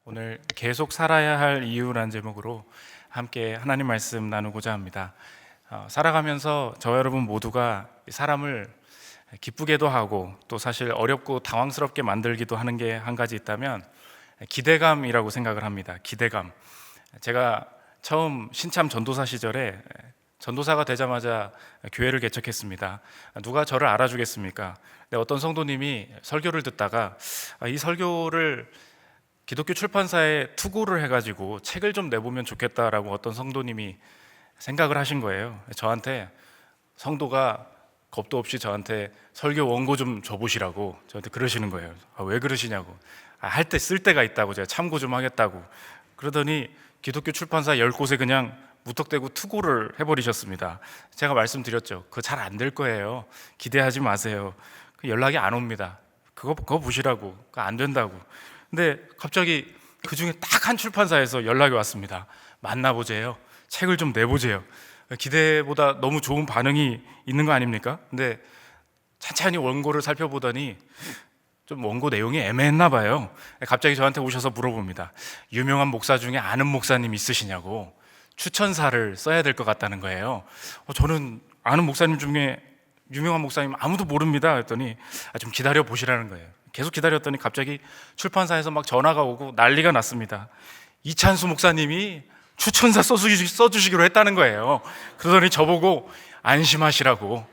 오늘 계속 살아야 할 이유라는 제목으로 함께 하나님 말씀 나누고자 합니다. 살아가면서 저와 여러분 모두가 사람을 기쁘게도 하고 또 사실 어렵고 당황스럽게 만들기도 하는 게 한 가지 있다면 기대감이라고 생각을 합니다. 기대감. 제가 처음 신참 전도사 시절에 전도사가 되자마자 교회를 개척했습니다. 누가 저를 알아주겠습니까? 근데 어떤 성도님이 설교를 듣다가 이 설교를 기독교 출판사에 투고를 해가지고 책을 좀 내보면 좋겠다라고 어떤 성도님이 생각을 하신 거예요. 저한테, 성도가 겁도 없이 저한테 설교 원고 좀 줘보시라고 저한테 그러시는 거예요. 왜 그러시냐고. 할 때 쓸 때가 있다고, 제가 참고 좀 하겠다고. 그러더니 기독교 출판사 10곳에 그냥 무턱대고 투고를 해버리셨습니다. 제가 말씀드렸죠. 그거 잘 안 될 거예요. 기대하지 마세요. 연락이 안 옵니다. 그거 보시라고. 그거 안 된다고. 근데 갑자기 그 중에 딱 한 출판사에서 연락이 왔습니다. 만나보재요. 책을 좀 내보재요. 기대보다 너무 좋은 반응이 있는 거 아닙니까? 근데 찬찬히 원고를 살펴보더니 좀 원고 내용이 애매했나 봐요. 갑자기 저한테 오셔서 물어봅니다. 유명한 목사 중에 아는 목사님 있으시냐고. 추천사를 써야 될 것 같다는 거예요. 저는 아는 목사님 중에 유명한 목사님 아무도 모릅니다. 그랬더니 좀 기다려 보시라는 거예요. 계속 기다렸더니 갑자기 출판사에서 막 전화가 오고 난리가 났습니다. 이찬수 목사님이 추천사 써주시기로 했다는 거예요. 그러더니 저보고 안심하시라고,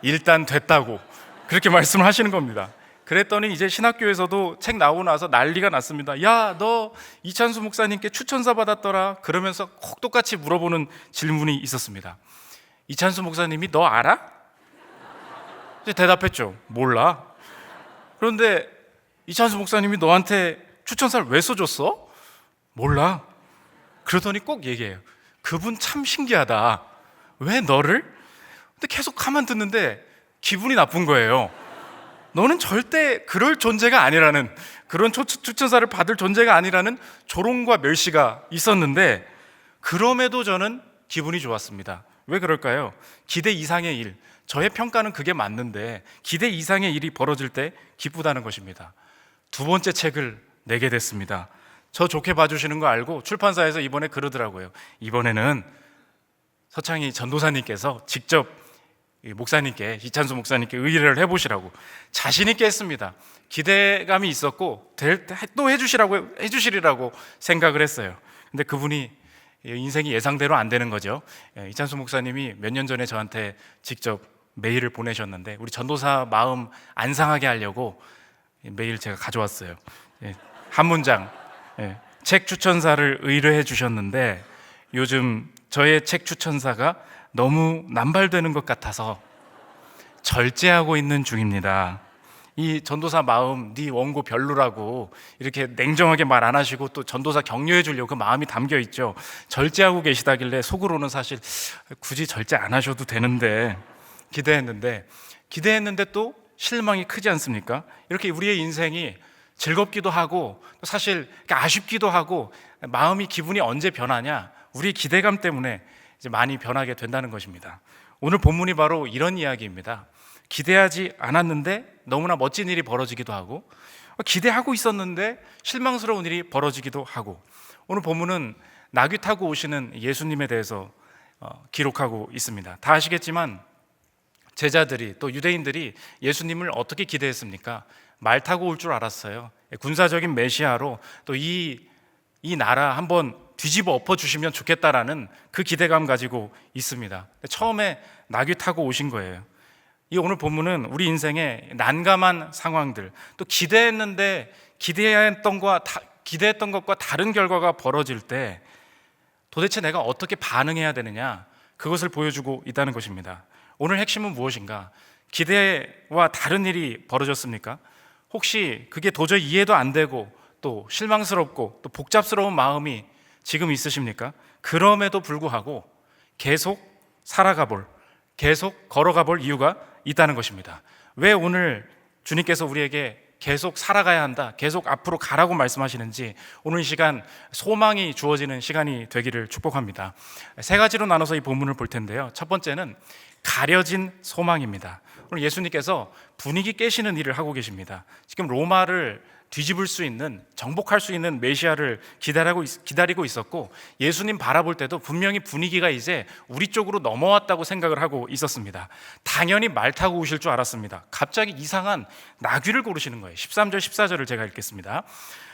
일단 됐다고 그렇게 말씀을 하시는 겁니다. 그랬더니 이제 신학교에서도 책 나오고 나서 난리가 났습니다. 야, 너 이찬수 목사님께 추천사 받았더라. 그러면서 꼭 똑같이 물어보는 질문이 있었습니다. 이찬수 목사님이 너 알아? 이제 대답했죠. 몰라. 그런데 이찬수 목사님이 너한테 추천사를 왜 써줬어? 몰라. 그러더니 꼭 얘기해요. 그분 참 신기하다. 왜 너를? 근데 계속 가만 듣는데 기분이 나쁜 거예요. 너는 절대 그럴 존재가 아니라는, 그런 추천사를 받을 존재가 아니라는 조롱과 멸시가 있었는데, 그럼에도 저는 기분이 좋았습니다. 왜 그럴까요? 기대 이상의 일, 저의 평가는 그게 맞는데 기대 이상의 일이 벌어질 때 기쁘다는 것입니다. 두 번째 책을 내게 됐습니다. 저 좋게 봐주시는 거 알고 출판사에서 이번에 그러더라고요. 이번에는 서창희 전도사님께서 직접 목사님께, 이찬수 목사님께 의뢰를 해보시라고 자신 있게 했습니다. 기대감이 있었고 또 해주시리라고 생각을 했어요. 근데 그분이 인생이 예상대로 안 되는 거죠. 이찬수 목사님이 몇 년 전에 저한테 직접 메일을 보내셨는데, 우리 전도사 마음 안 상하게 하려고 메일 제가 가져왔어요. 한 문장, 책 추천사를 의뢰해 주셨는데 요즘 저의 책 추천사가 너무 남발되는 것 같아서 절제하고 있는 중입니다. 이 전도사 마음, 네 원고 별로라고 이렇게 냉정하게 말 안 하시고 또 전도사 격려해 주려고 그 마음이 담겨 있죠. 절제하고 계시다길래 속으로는 사실 굳이 절제 안 하셔도 되는데 기대했는데 또 실망이 크지 않습니까? 이렇게 우리의 인생이 즐겁기도 하고 또 사실 아쉽기도 하고, 마음이, 기분이 언제 변하냐? 우리의 기대감 때문에 이제 많이 변하게 된다는 것입니다. 오늘 본문이 바로 이런 이야기입니다. 기대하지 않았는데 너무나 멋진 일이 벌어지기도 하고, 기대하고 있었는데 실망스러운 일이 벌어지기도 하고, 오늘 본문은 나귀 타고 오시는 예수님에 대해서 기록하고 있습니다. 다 아시겠지만 제자들이, 또 유대인들이 예수님을 어떻게 기대했습니까? 말 타고 올 줄 알았어요. 군사적인 메시아로 또 이 나라 한번 뒤집어 엎어주시면 좋겠다라는 그 기대감 가지고 있습니다. 처음에 나귀 타고 오신 거예요. 이 오늘 본문은 우리 인생의 난감한 상황들, 또 기대했던 것과 다른 결과가 벌어질 때 도대체 내가 어떻게 반응해야 되느냐, 그것을 보여주고 있다는 것입니다. 오늘 핵심은 무엇인가? 기대와 다른 일이 벌어졌습니까? 혹시 그게 도저히 이해도 안 되고 또 실망스럽고 또 복잡스러운 마음이 지금 있으십니까? 그럼에도 불구하고 계속 계속 걸어가 볼 이유가 있다는 것입니다. 왜 오늘 주님께서 우리에게 계속 살아가야 한다, 계속 앞으로 가라고 말씀하시는지 오늘 이 시간 소망이 주어지는 시간이 되기를 축복합니다. 세 가지로 나눠서 이 본문을 볼 텐데요. 첫 번째는 가려진 소망입니다. 오늘 예수님께서 분위기 깨시는 일을 하고 계십니다. 지금 로마를 뒤집을 수 있는, 정복할 수 있는 메시아를 기다리고 있었고, 예수님 바라볼 때도 분명히 분위기가 이제 우리 쪽으로 넘어왔다고 생각을 하고 있었습니다. 당연히 말 타고 오실 줄 알았습니다. 갑자기 이상한 나귀를 고르시는 거예요. 13절 14절을 제가 읽겠습니다.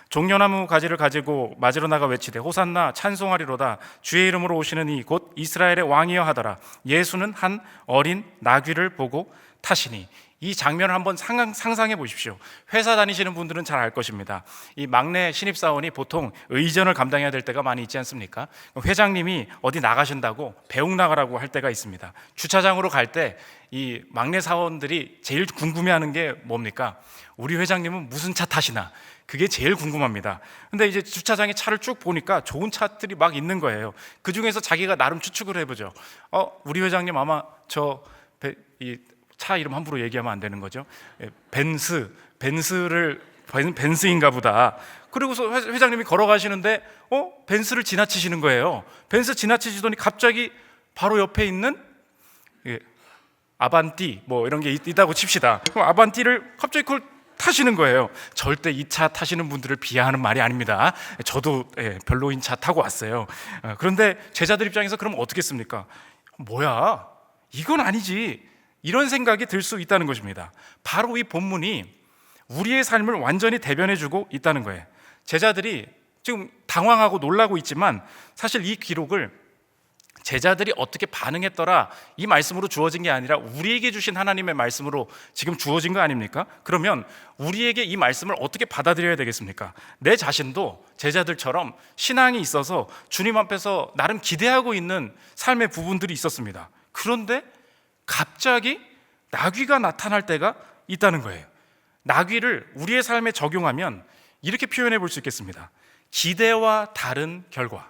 종려나무 가지를 가지고 맞으러 나가 외치되 호산나 찬송하리로다. 주의 이름으로 오시는 이 곧 이스라엘의 왕이여 하더라. 예수는 한 어린 나귀를 보고 타시니. 이 장면을 한번 상상해 보십시오. 회사 다니시는 분들은 잘 알 것입니다. 이 막내 신입사원이 보통 의전을 감당해야 될 때가 많이 있지 않습니까? 회장님이 어디 나가신다고 배웅 나가라고 할 때가 있습니다. 주차장으로 갈 때 이 막내 사원들이 제일 궁금해하는 게 뭡니까? 우리 회장님은 무슨 차 타시나? 그게 제일 궁금합니다. 근데 이제 주차장에 차를 쭉 보니까 좋은 차들이 막 있는 거예요. 그 중에서 자기가 나름 추측을 해보죠. 우리 회장님 아마 차 이름 함부로 얘기하면 안 되는 거죠. 벤스인가 보다. 그리고서 회장님이 걸어가시는데 벤스를 지나치시는 거예요. 벤스 지나치시더니 갑자기 바로 옆에 있는 아반띠 뭐 이런 게 있다고 칩시다. 그럼 아반띠를 갑자기 그걸 타시는 거예요. 절대 이 차 타시는 분들을 비하하는 말이 아닙니다. 저도 별로인 차 타고 왔어요. 그런데 제자들 입장에서 그럼 어떻겠습니까? 뭐야, 이건 아니지, 이런 생각이 들 수 있다는 것입니다. 바로 이 본문이 우리의 삶을 완전히 대변해주고 있다는 거예요. 제자들이 지금 당황하고 놀라고 있지만 사실 이 기록을 제자들이 어떻게 반응했더라 이 말씀으로 주어진 게 아니라 우리에게 주신 하나님의 말씀으로 지금 주어진 거 아닙니까? 그러면 우리에게 이 말씀을 어떻게 받아들여야 되겠습니까? 내 자신도 제자들처럼 신앙이 있어서 주님 앞에서 나름 기대하고 있는 삶의 부분들이 있었습니다. 그런데 갑자기 나귀가 나타날 때가 있다는 거예요. 나귀를 우리의 삶에 적용하면 이렇게 표현해 볼 수 있겠습니다. 기대와 다른 결과.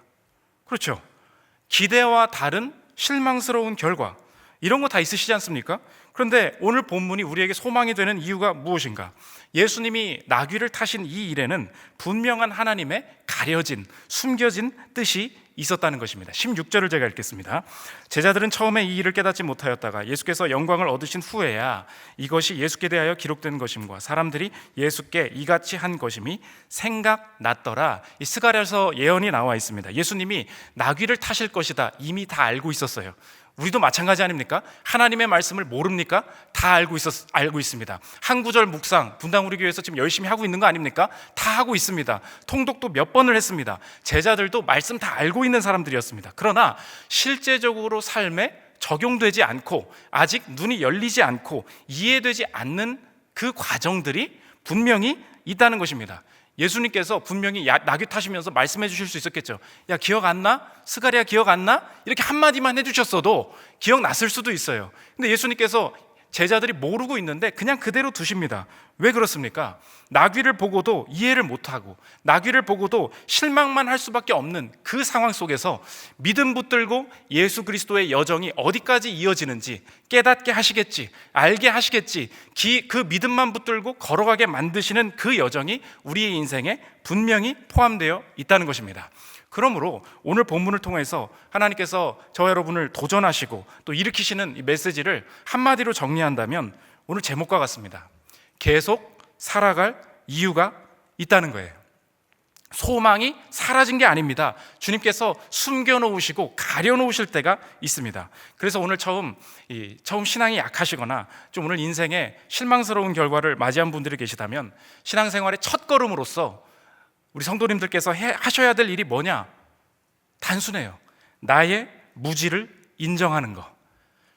그렇죠. 기대와 다른 실망스러운 결과, 이런 거 다 있으시지 않습니까? 그런데 오늘 본문이 우리에게 소망이 되는 이유가 무엇인가? 예수님이 나귀를 타신 이 일에는 분명한 하나님의 가려진, 숨겨진 뜻이 있었다는 것입니다. 16절을 제가 읽겠습니다. 제자들은 처음에 이 일을 깨닫지 못하였다가 예수께서 영광을 얻으신 후에야 이것이 예수께 대하여 기록된 것임과 사람들이 예수께 이같이 한 것임이 생각났더라. 이 스가랴서 예언이 나와 있습니다. 예수님이 나귀를 타실 것이다 이미 다 알고 있었어요. 우리도 마찬가지 아닙니까? 하나님의 말씀을 모릅니까? 다 알고 있습니다. 한 구절 묵상, 분당 우리 교회에서 지금 열심히 하고 있는 거 아닙니까? 다 하고 있습니다. 통독도 몇 번을 했습니다. 제자들도 말씀 다 알고 있는 사람들이었습니다. 그러나 실제적으로 삶에 적용되지 않고 아직 눈이 열리지 않고 이해되지 않는 그 과정들이 분명히 있다는 것입니다. 예수님께서 분명히 나귀 타시면서 말씀해 주실 수 있었겠죠. 야, 기억 안 나? 스가랴 기억 안 나? 이렇게 한마디만 해주셨어도 기억났을 수도 있어요. 근데 예수님께서 제자들이 모르고 있는데 그냥 그대로 두십니다. 왜 그렇습니까? 나귀를 보고도 이해를 못하고 나귀를 보고도 실망만 할 수밖에 없는 그 상황 속에서 믿음 붙들고 예수 그리스도의 여정이 어디까지 이어지는지 깨닫게 하시겠지, 알게 하시겠지, 그 믿음만 붙들고 걸어가게 만드시는 그 여정이 우리의 인생에 분명히 포함되어 있다는 것입니다. 그러므로 오늘 본문을 통해서 하나님께서 저와 여러분을 도전하시고 또 일으키시는 이 메시지를 한마디로 정리한다면 오늘 제목과 같습니다. 계속 살아갈 이유가 있다는 거예요. 소망이 사라진 게 아닙니다. 주님께서 숨겨놓으시고 가려놓으실 때가 있습니다. 그래서 오늘 처음 신앙이 약하시거나 좀 오늘 인생에 실망스러운 결과를 맞이한 분들이 계시다면 신앙생활의 첫 걸음으로서 우리 성도님들께서 하셔야 될 일이 뭐냐? 단순해요. 나의 무지를 인정하는 것.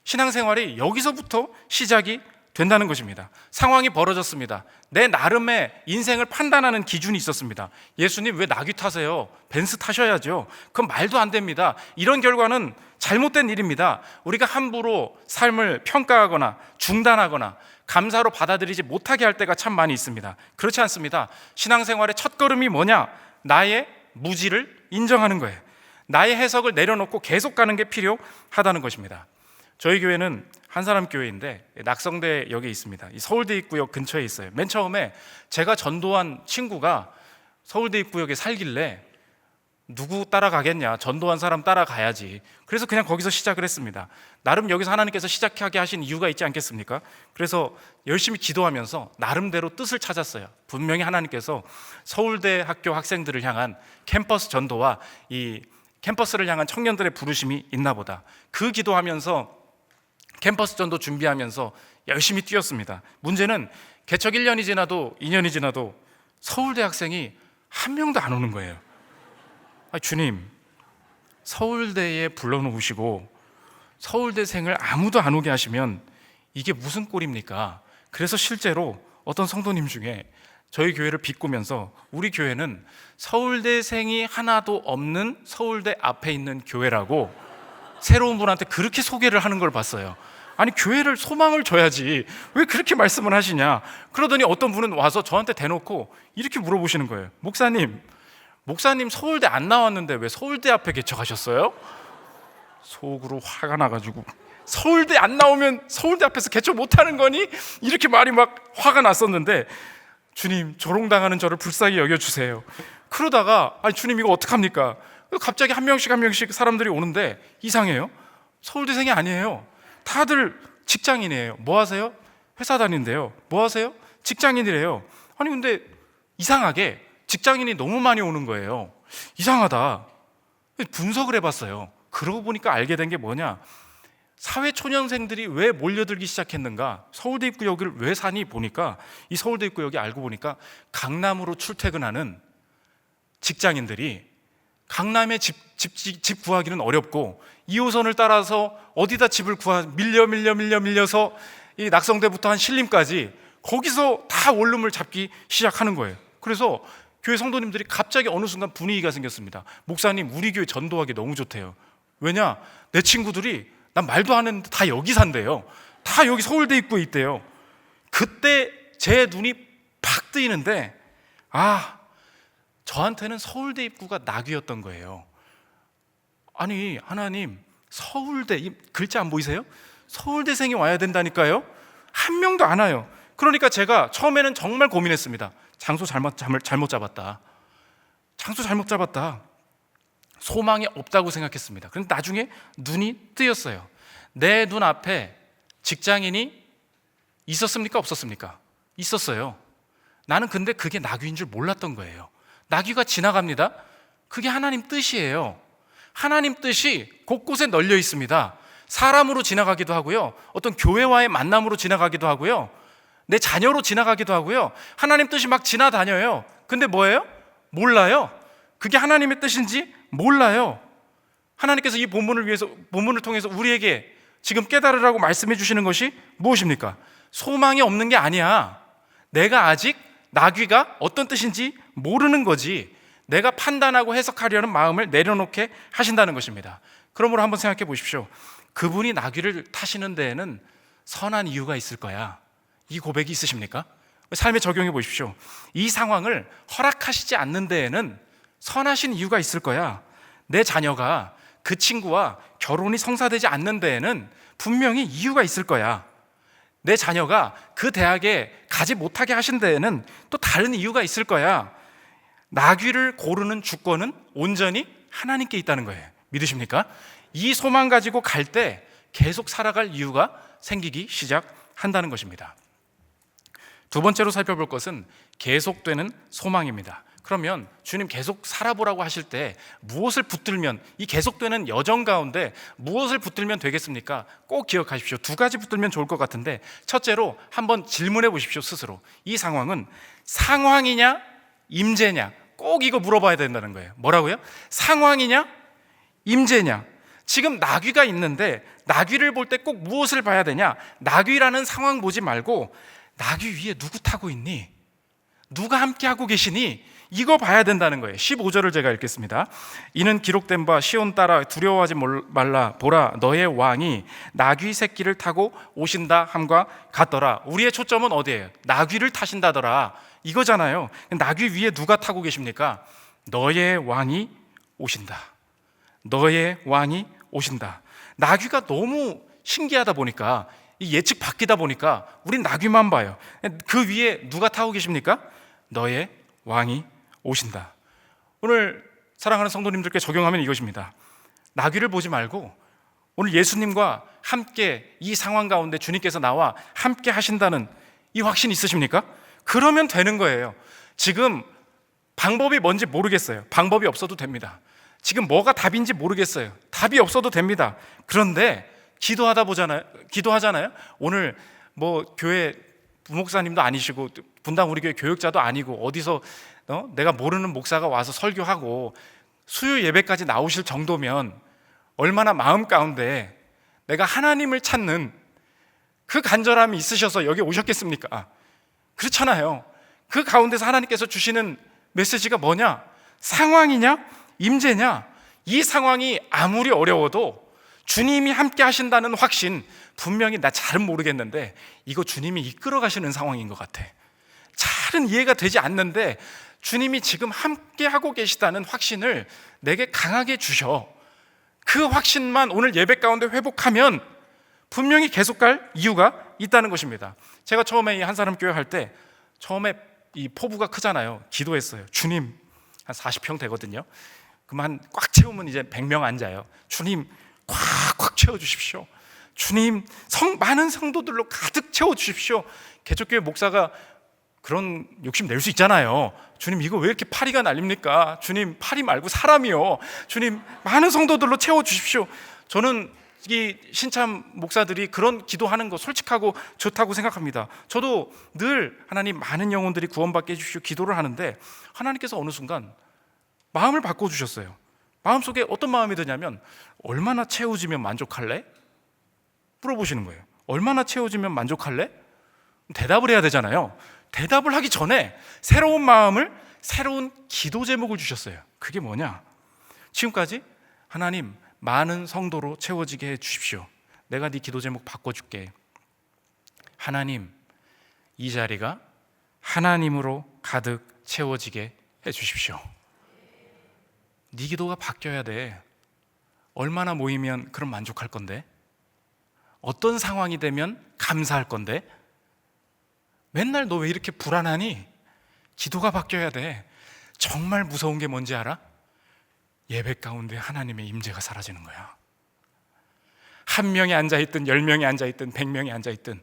신앙생활이 여기서부터 시작이 된다는 것입니다. 상황이 벌어졌습니다. 내 나름의 인생을 판단하는 기준이 있었습니다. 예수님 왜 나귀 타세요? 벤츠 타셔야죠. 그건 말도 안 됩니다. 이런 결과는 잘못된 일입니다. 우리가 함부로 삶을 평가하거나 중단하거나 감사로 받아들이지 못하게 할 때가 참 많이 있습니다. 그렇지 않습니다. 신앙생활의 첫걸음이 뭐냐? 나의 무지를 인정하는 거예요. 나의 해석을 내려놓고 계속 가는 게 필요하다는 것입니다. 저희 교회는 한사람 교회인데 낙성대역에 있습니다. 이 서울대 입구역 근처에 있어요. 맨 처음에 제가 전도한 친구가 서울대 입구역에 살길래 누구 따라가겠냐? 전도한 사람 따라가야지. 그래서 그냥 거기서 시작을 했습니다. 나름 여기서 하나님께서 시작하게 하신 이유가 있지 않겠습니까? 그래서 열심히 기도하면서 나름대로 뜻을 찾았어요. 분명히 하나님께서 서울대 학교 학생들을 향한 캠퍼스 전도와 이 캠퍼스를 향한 청년들의 부르심이 있나 보다. 그 기도하면서 캠퍼스 전도 준비하면서 열심히 뛰었습니다. 문제는 개척 1년이 지나도 2년이 지나도 서울대 학생이 한 명도 안 오는 거예요. 주님, 서울대에 불러놓으시고 서울대생을 아무도 안 오게 하시면 이게 무슨 꼴입니까? 그래서 실제로 어떤 성도님 중에 저희 교회를 비꾸면서 우리 교회는 서울대생이 하나도 없는 서울대 앞에 있는 교회라고 새로운 분한테 그렇게 소개를 하는 걸 봤어요. 아니, 교회를 소망을 줘야지 왜 그렇게 말씀을 하시냐? 그러더니 어떤 분은 와서 저한테 대놓고 이렇게 물어보시는 거예요. 목사님 서울대 안 나왔는데 왜 서울대 앞에 개척하셨어요? 속으로 화가 나가지고 서울대 안 나오면 서울대 앞에서 개척 못하는 거니? 이렇게 말이 막 화가 났었는데, 주님, 조롱당하는 저를 불쌍히 여겨주세요. 그러다가 아니 주님, 이거 어떡합니까? 갑자기 한 명씩 사람들이 오는데 이상해요. 서울대생이 아니에요. 다들 직장인이에요. 뭐 하세요? 회사 다닌대요. 뭐 하세요? 직장인이래요. 아니 근데 이상하게 직장인이 너무 많이 오는 거예요. 이상하다. 분석을 해봤어요. 그러고 보니까 알게 된 게 뭐냐, 사회초년생들이 왜 몰려들기 시작했는가, 서울대 입구역을 왜 사니 보니까 이 서울대 입구역이 알고 보니까 강남으로 출퇴근하는 직장인들이 강남에 집 구하기는 어렵고 2호선을 따라서 어디다 집을 밀려서 이 낙성대부터 한 신림까지 거기서 다 원룸을 잡기 시작하는 거예요. 그래서 교회 성도님들이 갑자기 어느 순간 분위기가 생겼습니다. 목사님, 우리 교회 전도하기 너무 좋대요. 왜냐? 내 친구들이 난 말도 안 했는데 다 여기 산대요. 다 여기 서울대 입구에 있대요. 그때 제 눈이 팍 뜨이는데, 저한테는 서울대 입구가 낙이었던 거예요. 아니 하나님, 서울대, 이 글자 안 보이세요? 서울대생이 와야 된다니까요. 한 명도 안 와요. 그러니까 제가 처음에는 정말 고민했습니다. 장소 잘못 잡았다. 장소 잘못 잡았다. 소망이 없다고 생각했습니다. 그런데 나중에 눈이 뜨였어요. 내 눈 앞에 직장인이 있었습니까? 없었습니까? 있었어요. 나는 근데 그게 낙위인 줄 몰랐던 거예요. 낙위가 지나갑니다. 그게 하나님 뜻이에요. 하나님 뜻이 곳곳에 널려 있습니다. 사람으로 지나가기도 하고요, 어떤 교회와의 만남으로 지나가기도 하고요, 내 자녀로 지나가기도 하고요. 하나님 뜻이 막 지나다녀요. 근데 뭐예요? 몰라요. 그게 하나님의 뜻인지 몰라요. 하나님께서 이 본문을 통해서 우리에게 지금 깨달으라고 말씀해 주시는 것이 무엇입니까? 소망이 없는 게 아니야. 내가 아직 낙위가 어떤 뜻인지 모르는 거지. 내가 판단하고 해석하려는 마음을 내려놓게 하신다는 것입니다. 그러므로 한번 생각해 보십시오. 그분이 낙위를 타시는 데에는 선한 이유가 있을 거야. 이 고백이 있으십니까? 삶에 적용해 보십시오. 이 상황을 허락하시지 않는 데에는 선하신 이유가 있을 거야. 내 자녀가 그 친구와 결혼이 성사되지 않는 데에는 분명히 이유가 있을 거야. 내 자녀가 그 대학에 가지 못하게 하신 데에는 또 다른 이유가 있을 거야. 낙위를 고르는 주권은 온전히 하나님께 있다는 거예요. 믿으십니까? 이 소망 가지고 갈 때 계속 살아갈 이유가 생기기 시작한다는 것입니다. 두 번째로 살펴볼 것은 계속되는 소망입니다. 그러면 주님 계속 살아보라고 하실 때 무엇을 붙들면, 이 계속되는 여정 가운데 무엇을 붙들면 되겠습니까? 꼭 기억하십시오. 두 가지 붙들면 좋을 것 같은데, 첫째로 한번 질문해 보십시오. 스스로. 이 상황은 상황이냐 임재냐, 꼭 이거 물어봐야 된다는 거예요. 뭐라고요? 상황이냐 임재냐. 지금 낙위가 있는데 낙위를 볼 때 꼭 무엇을 봐야 되냐? 낙위라는 상황 보지 말고 낙위 위에 누구 타고 있니? 누가 함께 하고 계시니? 이거 봐야 된다는 거예요. 15절을 제가 읽겠습니다. 이는 기록된 바 시온 따라 두려워하지 말라. 보라, 너의 왕이 나귀 새끼를 타고 오신다 함과 같더라. 우리의 초점은 어디예요? 나귀를 타신다더라, 이거잖아요. 나귀 위에 누가 타고 계십니까? 너의 왕이 오신다. 너의 왕이 오신다. 나귀가 너무 신기하다 보니까, 예측 바뀌다 보니까 우린 나귀만 봐요. 그 위에 누가 타고 계십니까? 너의 왕이 오신다. 오늘 사랑하는 성도님들께 적용하면 이것입니다. 나귀를 보지 말고 오늘 예수님과 함께 이 상황 가운데 주님께서 나와 함께 하신다는 이 확신 있으십니까? 그러면 되는 거예요. 지금 방법이 뭔지 모르겠어요. 방법이 없어도 됩니다. 지금 뭐가 답인지 모르겠어요. 답이 없어도 됩니다. 그런데 기도하잖아요. 오늘 뭐 교회 부목사님도 아니시고 분당 우리 교회 교육자도 아니고 어디서 내가 모르는 목사가 와서 설교하고 수요 예배까지 나오실 정도면 얼마나 마음 가운데 내가 하나님을 찾는 그 간절함이 있으셔서 여기 오셨겠습니까? 그렇잖아요. 그 가운데서 하나님께서 주시는 메시지가 뭐냐? 상황이냐? 임재냐? 이 상황이 아무리 어려워도 주님이 함께 하신다는 확신, 분명히 나 잘은 모르겠는데 이거 주님이 이끌어 가시는 상황인 것 같아. 잘은 이해가 되지 않는데 주님이 지금 함께 하고 계시다는 확신을 내게 강하게 주셔. 그 확신만 오늘 예배 가운데 회복하면 분명히 계속 갈 이유가 있다는 것입니다. 제가 처음에 이 한사람 교회 할 때 처음에 이 포부가 크잖아요. 기도했어요. 주님, 한 40평 되거든요. 그만 꽉 채우면 이제 100명 앉아요. 주님 꽉 채워주십시오. 주님 많은 성도들로 가득 채워주십시오. 개척교회 목사가 그런 욕심 낼 수 있잖아요. 주님 이거 왜 이렇게 파리가 날립니까? 주님 파리 말고 사람이요. 주님 많은 성도들로 채워주십시오. 저는 이 신참 목사들이 그런 기도하는 거 솔직하고 좋다고 생각합니다. 저도 늘 하나님 많은 영혼들이 구원받게 해주십시오 기도를 하는데 하나님께서 어느 순간 마음을 바꿔주셨어요. 마음속에 어떤 마음이 드냐면 얼마나 채워지면 만족할래? 물어보시는 거예요. 얼마나 채워지면 만족할래? 대답을 해야 되잖아요. 대답을 하기 전에 새로운 마음을, 새로운 기도 제목을 주셨어요. 그게 뭐냐? 지금까지 하나님 많은 성도로 채워지게 해 주십시오. 내가 네 기도 제목 바꿔줄게. 하나님 이 자리가 하나님으로 가득 채워지게 해 주십시오. 네 기도가 바뀌어야 돼. 얼마나 모이면 그럼 만족할 건데? 어떤 상황이 되면 감사할 건데? 맨날 너 왜 이렇게 불안하니? 기도가 바뀌어야 돼. 정말 무서운 게 뭔지 알아? 예배 가운데 하나님의 임재가 사라지는 거야. 한 명이 앉아있든 10명이 앉아있든 100명이 앉아있든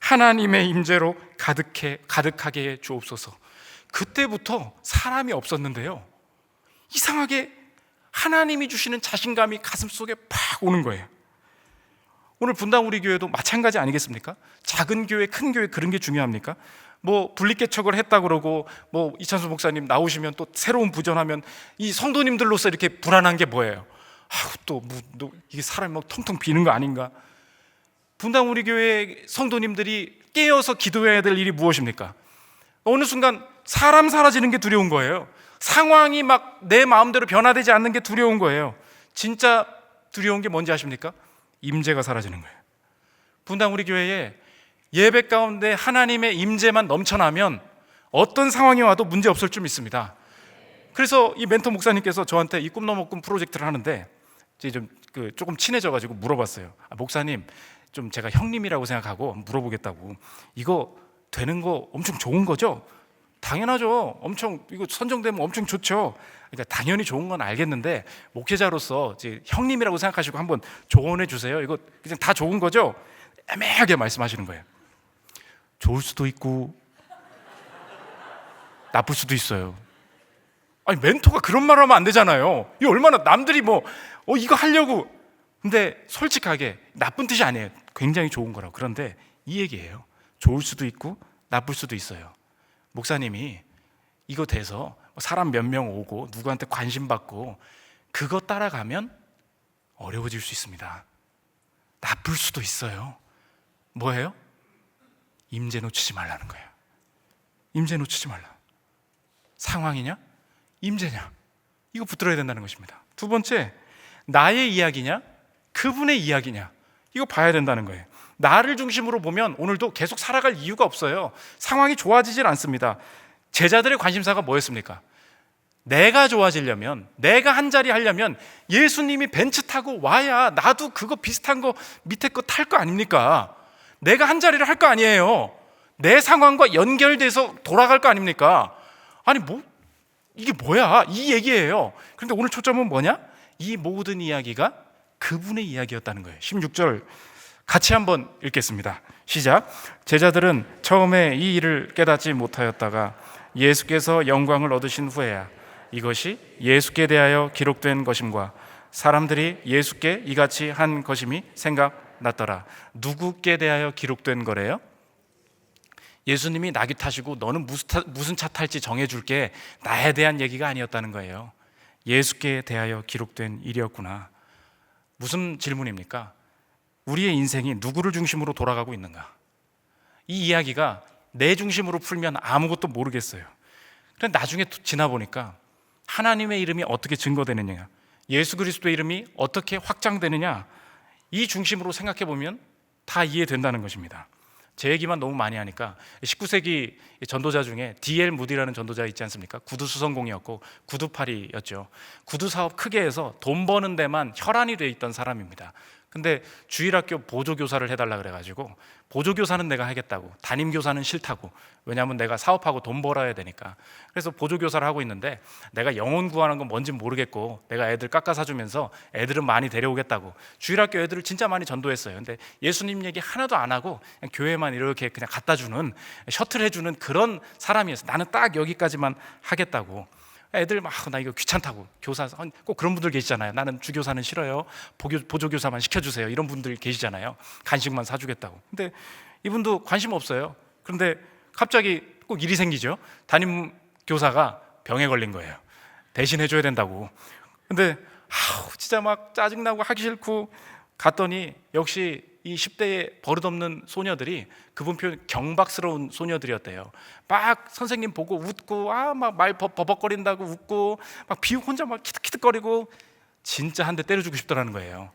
하나님의 임재로 가득하게 해 주옵소서. 그때부터 사람이 없었는데요, 이상하게 하나님이 주시는 자신감이 가슴속에 팍 오는 거예요. 오늘 분당 우리 교회도 마찬가지 아니겠습니까? 작은 교회, 큰 교회 그런 게 중요합니까? 뭐 분립개척을 했다 그러고 뭐 이찬수 목사님 나오시면 또 새로운 부전하면 이 성도님들로서 이렇게 불안한 게 뭐예요? 또 이게 사람이 막 텅텅 비는 거 아닌가? 분당 우리 교회 성도님들이 깨어서 기도해야 될 일이 무엇입니까? 어느 순간 사람 사라지는 게 두려운 거예요. 상황이 막 내 마음대로 변화되지 않는 게 두려운 거예요. 진짜 두려운 게 뭔지 아십니까? 임재가 사라지는 거예요. 분당 우리 교회에 예배 가운데 하나님의 임재만 넘쳐나면 어떤 상황이 와도 문제 없을 줄 믿습니다. 그래서 이 멘토 목사님께서 저한테 이 꿈넘어 꿈 프로젝트를 하는데 이제 조금 친해져가지고 물어봤어요. 목사님, 좀 제가 형님이라고 생각하고 물어보겠다고. 이거 되는 거 엄청 좋은 거죠? 당연하죠. 엄청 이거 선정되면 엄청 좋죠. 그러니까 당연히 좋은 건 알겠는데 목회자로서 이제 형님이라고 생각하시고 한번 조언해 주세요. 이거 그냥 다 좋은 거죠? 애매하게 말씀하시는 거예요. 좋을 수도 있고 나쁠 수도 있어요. 아니 멘토가 그런 말 하면 안 되잖아요. 이 얼마나 남들이 이거 하려고. 근데 솔직하게 나쁜 뜻이 아니에요. 굉장히 좋은 거라고. 그런데 이 얘기예요. 좋을 수도 있고 나쁠 수도 있어요. 목사님이 이거 돼서 사람 몇 명 오고 누구한테 관심 받고 그거 따라가면 어려워질 수 있습니다. 나쁠 수도 있어요. 뭐예요? 임재 놓치지 말라는 거예요. 임재 놓치지 말라. 상황이냐? 임재냐? 이거 붙들어야 된다는 것입니다. 두 번째, 나의 이야기냐? 그분의 이야기냐? 이거 봐야 된다는 거예요. 나를 중심으로 보면 오늘도 계속 살아갈 이유가 없어요. 상황이 좋아지질 않습니다. 제자들의 관심사가 뭐였습니까? 내가 좋아지려면, 내가 한 자리 하려면 예수님이 벤츠 타고 와야 나도 그거 비슷한 거 밑에 거 탈 거 아닙니까? 내가 한 자리를 할 거 아니에요. 내 상황과 연결돼서 돌아갈 거 아닙니까? 아니 이게 뭐야? 이 얘기예요. 그런데 오늘 초점은 뭐냐? 이 모든 이야기가 그분의 이야기였다는 거예요. 16절 같이 한번 읽겠습니다. 시작. 제자들은 처음에 이 일을 깨닫지 못하였다가 예수께서 영광을 얻으신 후에야 이것이 예수께 대하여 기록된 것임과 사람들이 예수께 이같이 한 것임이 생각났더라. 누구께 대하여 기록된 거래요? 예수님이 나귀 타시고 너는 무슨 차 탈지 정해줄게, 나에 대한 얘기가 아니었다는 거예요. 예수께 대하여 기록된 일이었구나. 무슨 질문입니까? 우리의 인생이 누구를 중심으로 돌아가고 있는가? 이 이야기가 내 중심으로 풀면 아무것도 모르겠어요. 그런데 나중에 지나보니까 하나님의 이름이 어떻게 증거되느냐, 예수 그리스도의 이름이 어떻게 확장되느냐, 이 중심으로 생각해 보면 다 이해된다는 것입니다. 제 얘기만 너무 많이 하니까 19세기 전도자 중에 D.L. 무디라는 전도자 있지 않습니까? 구두 수성공이었고 구두팔이였죠. 구두 사업 크게 해서 돈 버는 데만 혈안이 돼 있던 사람입니다. 근데 주일학교 보조교사를 해달라 그래가지고 보조교사는 내가 하겠다고, 담임교사는 싫다고. 왜냐하면 내가 사업하고 돈 벌어야 되니까. 그래서 보조교사를 하고 있는데 내가 영혼 구하는 건 뭔지 모르겠고 내가 애들 깎아 사주면서 애들은 많이 데려오겠다고 주일학교 애들을 진짜 많이 전도했어요. 근데 예수님 얘기 하나도 안 하고 그냥 교회만 이렇게 그냥 갖다 주는, 셔틀 해주는 그런 사람이었어요. 나는 딱 여기까지만 하겠다고. 애들 막 나 이거 귀찮다고, 교사 꼭 그런 분들 계시잖아요. 나는 주교사는 싫어요, 보조교사만 시켜주세요, 이런 분들 계시잖아요. 간식만 사주겠다고. 근데 이분도 관심 없어요. 그런데 갑자기 꼭 일이 생기죠. 담임 교사가 병에 걸린 거예요. 대신 해줘야 된다고. 근데 진짜 막 짜증나고 하기 싫고 갔더니 역시 이 10대의 버릇없는 소녀들이, 그분 표현 경박스러운 소녀들이었대요. 막 선생님 보고 웃고 막 말 버벅거린다고 웃고 막 비웃고 혼자 막 키득키득거리고 진짜 한 대 때려주고 싶더라는 거예요.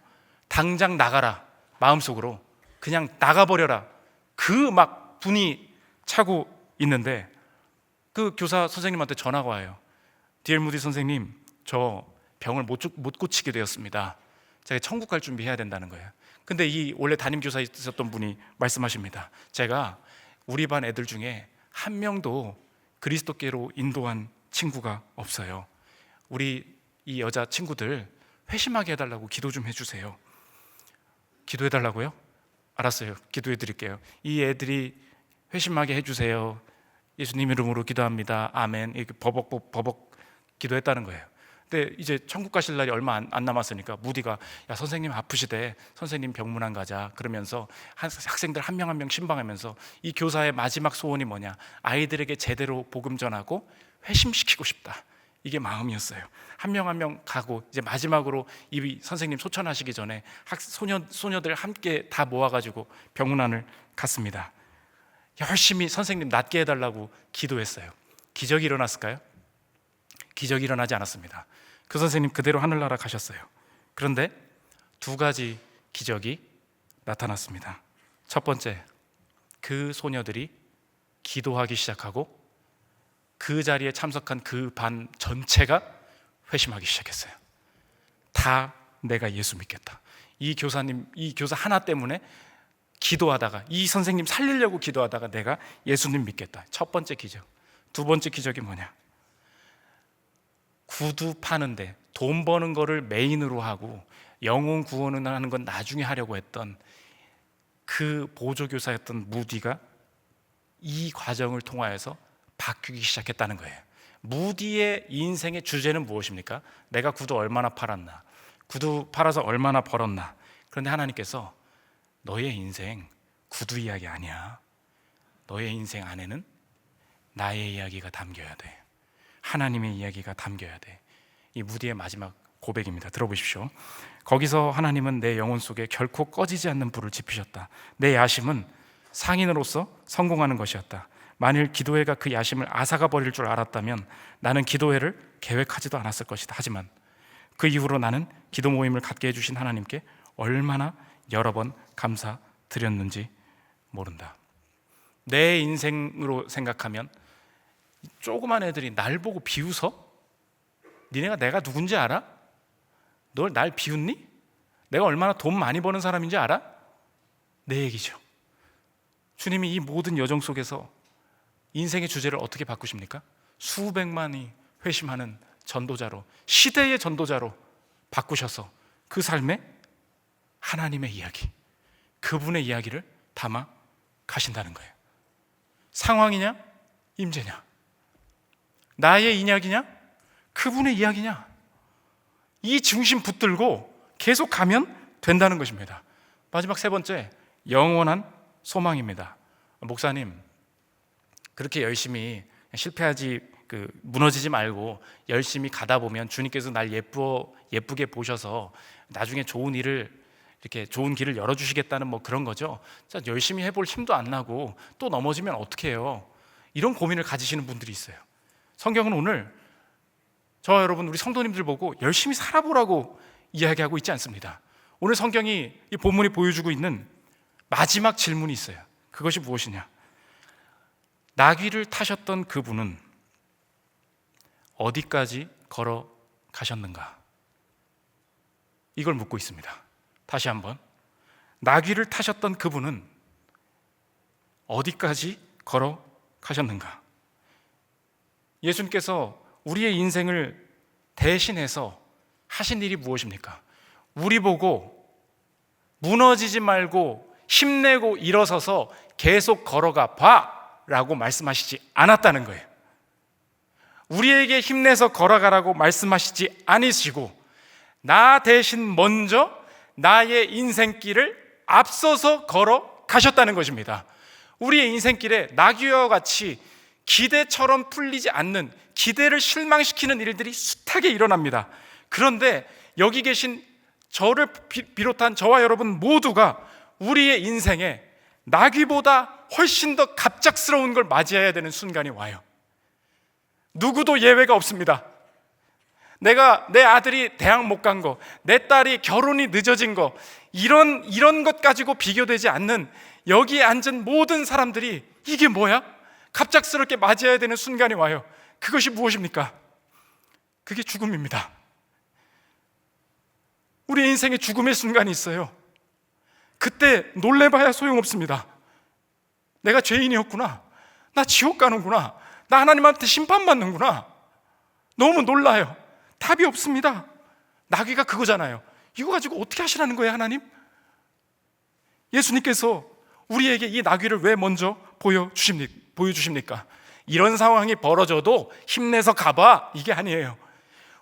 당장 나가라, 마음속으로 그냥 나가버려라, 그 막 분이 차고 있는데 그 교사 선생님한테 전화가 와요. D.L. 무디 선생님, 저 병을 못 고치게 되었습니다. 제가 천국 갈 준비해야 된다는 거예요. 근데 이 원래 담임교사에 있었던 분이 말씀하십니다. 제가 우리 반 애들 중에 한 명도 그리스도께로 인도한 친구가 없어요. 우리 이 여자 친구들 회심하게 해달라고 기도 좀 해주세요. 기도해달라고요? 알았어요, 기도해 드릴게요. 이 애들이 회심하게 해주세요. 예수님 이름으로 기도합니다. 아멘. 이렇게 버벅 기도했다는 거예요. 근데 이제 천국 가실 날이 얼마 안 남았으니까 무디가, 야 선생님 아프시대, 선생님 병문안 가자 그러면서 학생들 한 명 한 명 신방하면서 이 교사의 마지막 소원이 뭐냐, 아이들에게 제대로 복음 전하고 회심시키고 싶다, 이게 마음이었어요. 한 명 한 명 가고 이제 마지막으로 이 선생님 소천하시기 전에 소녀들 함께 다 모아가지고 병문안을 갔습니다. 열심히 선생님 낫게 해달라고 기도했어요. 기적이 일어났을까요? 기적이 일어나지 않았습니다. 그 선생님 그대로 하늘나라 가셨어요. 그런데 두 가지 기적이 나타났습니다. 첫 번째, 그 소녀들이 기도하기 시작하고 그 자리에 참석한 그 반 전체가 회심하기 시작했어요. 다 내가 예수 믿겠다. 이 교사 하나 때문에 기도하다가, 이 선생님 살리려고 기도하다가 내가 예수님 믿겠다. 첫 번째 기적. 두 번째 기적이 뭐냐? 구두 파는데 돈 버는 거를 메인으로 하고 영혼 구원을 하는 건 나중에 하려고 했던 그 보조교사였던 무디가 이 과정을 통하여서 바뀌기 시작했다는 거예요. 무디의 인생의 주제는 무엇입니까? 내가 구두 얼마나 팔았나, 구두 팔아서 얼마나 벌었나. 그런데 하나님께서 너의 인생 구두 이야기 아니야. 너의 인생 안에는 나의 이야기가 담겨야 돼. 하나님의 이야기가 담겨야 돼. 이 무디의 마지막 고백입니다. 들어보십시오. 거기서 하나님은 내 영혼 속에 결코 꺼지지 않는 불을 지피셨다. 내 야심은 상인으로서 성공하는 것이었다. 만일 기도회가 그 야심을 앗아가 버릴 줄 알았다면 나는 기도회를 계획하지도 않았을 것이다. 하지만 그 이후로 나는 기도 모임을 갖게 해주신 하나님께 얼마나 여러 번 감사드렸는지 모른다. 내 인생으로 생각하면 조그만 애들이 날 보고 비웃어? 니네가 내가 누군지 알아? 널 날 비웃니? 내가 얼마나 돈 많이 버는 사람인지 알아? 내 얘기죠. 주님이 이 모든 여정 속에서 인생의 주제를 어떻게 바꾸십니까? 수백만이 회심하는 전도자로, 시대의 전도자로 바꾸셔서 그 삶에 하나님의 이야기, 그분의 이야기를 담아 가신다는 거예요. 상황이냐? 임재냐? 나의 이야기냐? 그분의 이야기냐? 이 중심 붙들고 계속 가면 된다는 것입니다. 마지막 세 번째, 영원한 소망입니다. 목사님, 그렇게 열심히 무너지지 말고 열심히 가다 보면 주님께서 날 예쁘게 보셔서 나중에 좋은 길을 열어주시겠다는 그런 거죠. 열심히 해볼 힘도 안 나고 또 넘어지면 어떻게 해요? 이런 고민을 가지시는 분들이 있어요. 성경은 오늘 저와 여러분, 우리 성도님들 보고 열심히 살아보라고 이야기하고 있지 않습니다. 오늘 성경이, 이 본문이 보여주고 있는 마지막 질문이 있어요. 그것이 무엇이냐? 나귀를 타셨던 그분은 어디까지 걸어가셨는가? 이걸 묻고 있습니다. 다시 한번, 나귀를 타셨던 그분은 어디까지 걸어가셨는가? 예수님께서 우리의 인생을 대신해서 하신 일이 무엇입니까? 우리 보고 무너지지 말고 힘내고 일어서서 계속 걸어가 봐 라고 말씀하시지 않았다는 거예요. 우리에게 힘내서 걸어가라고 말씀하시지 않으시고 나 대신 먼저 나의 인생길을 앞서서 걸어가셨다는 것입니다. 우리의 인생길에 나귀와 같이 기대처럼 풀리지 않는, 기대를 실망시키는 일들이 숱하게 일어납니다. 그런데 여기 계신 저를 비롯한 저와 여러분 모두가 우리의 인생에 나귀보다 훨씬 더 갑작스러운 걸 맞이해야 되는 순간이 와요. 누구도 예외가 없습니다. 내 아들이 대학 못 간 거, 내 딸이 결혼이 늦어진 거, 이런 것 가지고 비교되지 않는 여기에 앉은 모든 사람들이 이게 뭐야? 갑작스럽게 맞이해야 되는 순간이 와요. 그것이 무엇입니까? 그게 죽음입니다. 우리 인생에 죽음의 순간이 있어요. 그때 놀래봐야 소용없습니다. 내가 죄인이었구나, 나 지옥 가는구나, 나 하나님한테 심판받는구나, 너무 놀라요. 답이 없습니다. 나귀가 그거잖아요. 이거 가지고 어떻게 하시라는 거예요, 하나님? 예수님께서 우리에게 이 나귀를 왜 먼저 보여주십니까? 이런 상황이 벌어져도 힘내서 가봐, 이게 아니에요.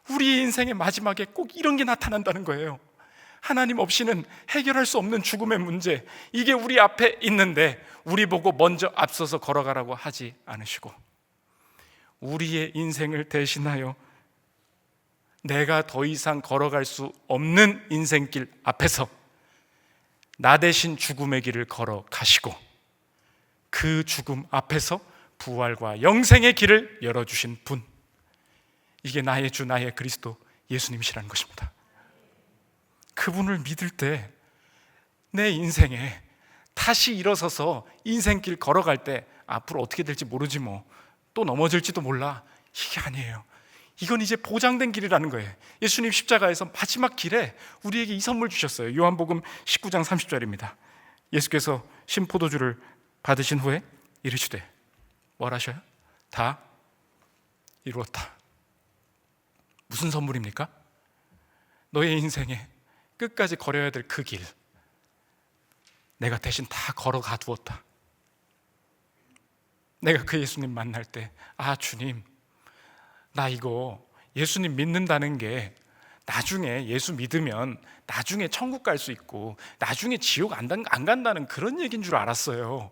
우리 인생의 마지막에 꼭 이런 게 나타난다는 거예요. 하나님 없이는 해결할 수 없는 죽음의 문제, 이게 우리 앞에 있는데 우리 보고 먼저 앞서서 걸어가라고 하지 않으시고 우리의 인생을 대신하여 내가 더 이상 걸어갈 수 없는 인생길 앞에서 나 대신 죽음의 길을 걸어가시고 그 죽음 앞에서 부활과 영생의 길을 열어주신 분, 이게 나의 주, 나의 그리스도 예수님이시라는 것입니다. 그분을 믿을 때 내 인생에 다시 일어서서 인생길 걸어갈 때 앞으로 어떻게 될지 모르지, 또 넘어질지도 몰라, 이게 아니에요. 이건 이제 보장된 길이라는 거예요. 예수님 십자가에서 마지막 길에 우리에게 이 선물 주셨어요. 요한복음 19장 30절입니다. 예수께서 신포도주를 받으신 후에 이르시되 뭘 하셔요? 다 이루었다. 무슨 선물입니까? 너의 인생에 끝까지 걸어야 될 그 길, 내가 대신 다 걸어가 두었다. 내가 그 예수님 만날 때, 아 주님, 나 이거 예수님 믿는다는 게 나중에 예수 믿으면 나중에 천국 갈 수 있고 나중에 지옥 안 간다는 그런 얘기인 줄 알았어요.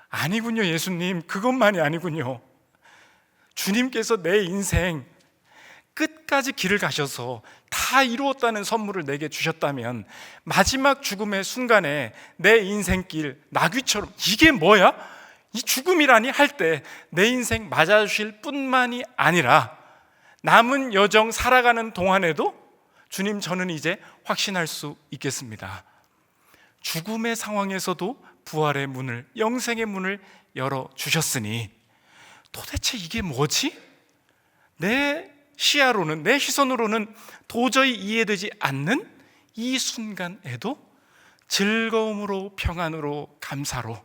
아니군요, 예수님. 그것만이 아니군요. 주님께서 내 인생 끝까지 길을 가셔서 다 이루었다는 선물을 내게 주셨다면 마지막 죽음의 순간에 내 인생길 나귀처럼 이게 뭐야? 이 죽음이라니 할 때 내 인생 맞아주실 뿐만이 아니라 남은 여정 살아가는 동안에도 주님, 저는 이제 확신할 수 있겠습니다. 죽음의 상황에서도 부활의 문을, 영생의 문을 열어주셨으니 도대체 이게 뭐지? 내 시야로는, 내 시선으로는 도저히 이해되지 않는 이 순간에도 즐거움으로, 평안으로, 감사로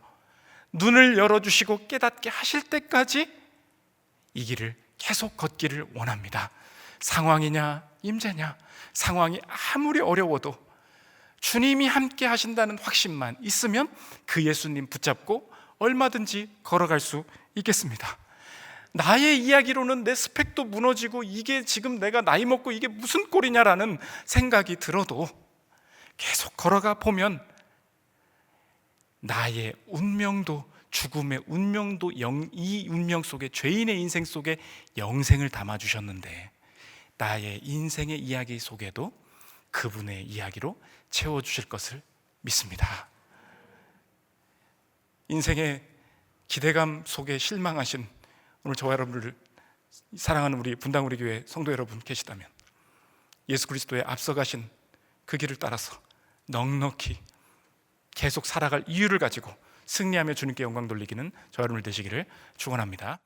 눈을 열어주시고 깨닫게 하실 때까지 이 길을 계속 걷기를 원합니다. 상황이냐 임재냐, 상황이 아무리 어려워도 주님이 함께 하신다는 확신만 있으면 그 예수님 붙잡고 얼마든지 걸어갈 수 있겠습니다. 나의 이야기로는 내 스펙도 무너지고 이게 지금 내가 나이 먹고 이게 무슨 꼴이냐라는 생각이 들어도 계속 걸어가 보면 나의 운명도, 죽음의 운명도, 이 운명 속에, 죄인의 인생 속에 영생을 담아주셨는데 나의 인생의 이야기 속에도 그분의 이야기로 채워주실 것을 믿습니다. 인생의 기대감 속에 실망하신 오늘 저와 여러분을 사랑하는 우리 분당 우리 교회 성도 여러분 계시다면 예수 그리스도의 앞서가신 그 길을 따라서 넉넉히 계속 살아갈 이유를 가지고 승리하며 주님께 영광 돌리기는 저와 여러분들 되시기를 축원합니다.